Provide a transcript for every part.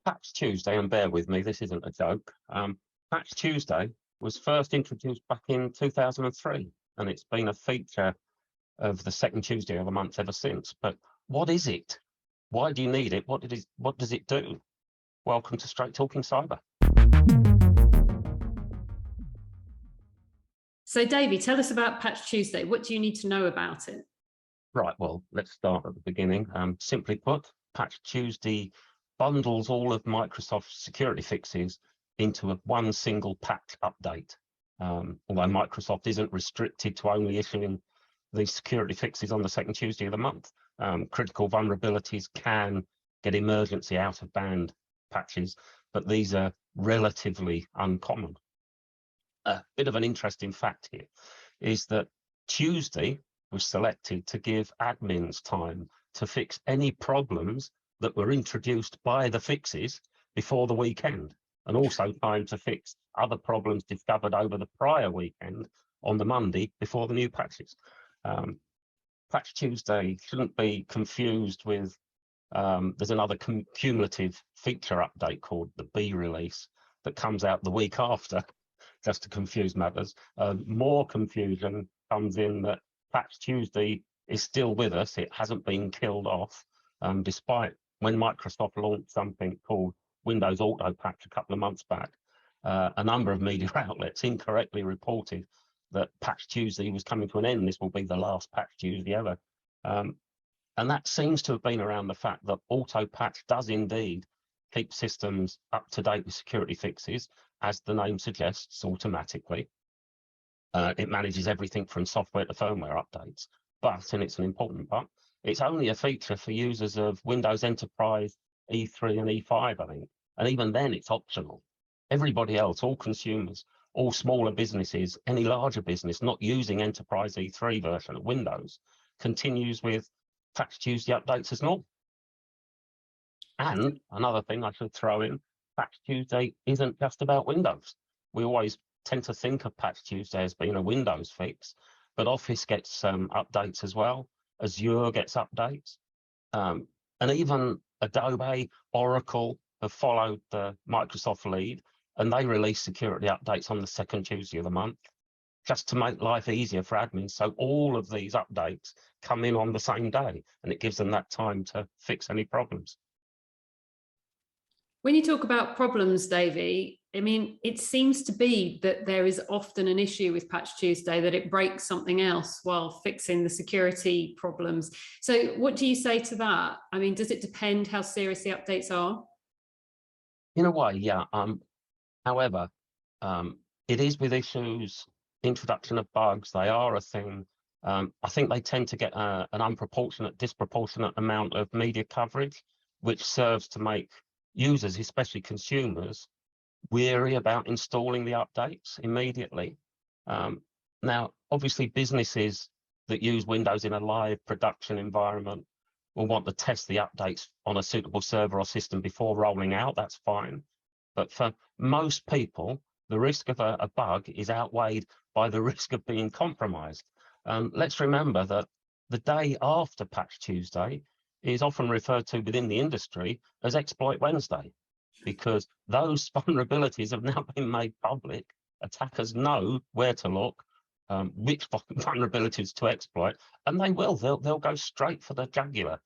Patch Tuesday, and bear with me, this isn't a joke. Patch Tuesday was first introduced back in 2003, and it's been a feature of the second Tuesday of the month ever since. But what is it? Why do you need it? What does it do? Welcome to Straight Talking Cyber. So, Davey, tell us about Patch Tuesday. What do you need to know about it? Right, well, let's start at the beginning. Simply put, Patch Tuesday bundles all of Microsoft's security fixes into one single patch update. Although Microsoft isn't restricted to only issuing these security fixes on the second Tuesday of the month. Critical vulnerabilities can get emergency out-of-band patches, but these are relatively uncommon. A bit of an interesting fact here is that Tuesday was selected to give admins time to fix any problems that were introduced by the fixes before the weekend, and also time to fix other problems discovered over the prior weekend on the Monday before the new patches. Patch Tuesday shouldn't be confused with, there's another cumulative feature update called the B release that comes out the week after, just to confuse matters. More confusion comes in that Patch Tuesday is still with us. It hasn't been killed off, despite when Microsoft launched something called Windows Auto Patch a couple of months back. A number of media outlets incorrectly reported that Patch Tuesday was coming to an end. This will be the last Patch Tuesday ever. And that seems to have been around the fact that Auto Patch does indeed keep systems up to date with security fixes, as the name suggests, automatically. It manages everything from software to firmware updates. But, and it's an important part, it's only a feature for users of Windows Enterprise E3 and E5, I think. And even then, it's optional. Everybody else, all consumers, all smaller businesses, any larger business not using Enterprise E3 version of Windows continues with Patch Tuesday updates as normal. And another thing I should throw in, Patch Tuesday isn't just about Windows. We always tend to think of Patch Tuesday as being a Windows fix, but Office gets updates as well. Azure gets updates. And even Adobe, Oracle have followed the Microsoft lead, and they release security updates on the second Tuesday of the month, just to make life easier for admins. So all of these updates come in on the same day, and it gives them that time to fix any problems. When you talk about problems, Davey, I mean, it seems to be that there is often an issue with Patch Tuesday, that it breaks something else while fixing the security problems. So what do you say to that? I mean, does it depend how serious the updates are? In a way, yeah. However, it is with issues, introduction of bugs, they are a thing. I think they tend to get an disproportionate amount of media coverage, which serves to make users, especially consumers, weary about installing the updates immediately. Now, obviously, businesses that use Windows in a live production environment will want to test the updates on a suitable server or system before rolling out. That's fine. But for most people, the risk of a bug is outweighed by the risk of being compromised. Let's remember that the day after Patch Tuesday is often referred to within the industry as Exploit Wednesday, because those vulnerabilities have now been made public. Attackers know where to look, which vulnerabilities to exploit, and they'll go straight for the jugular.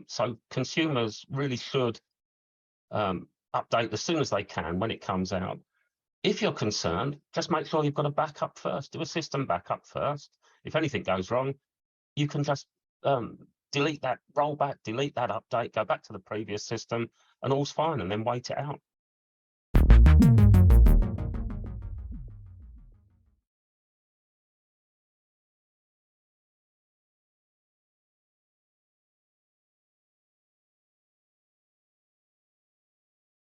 So consumers really should update as soon as they can when it comes out. If you're concerned, just make sure you've got a backup first. Do a system backup first. If anything goes wrong, you can just delete that rollback, delete that update, go back to the previous system, and all's fine, and then wait it out.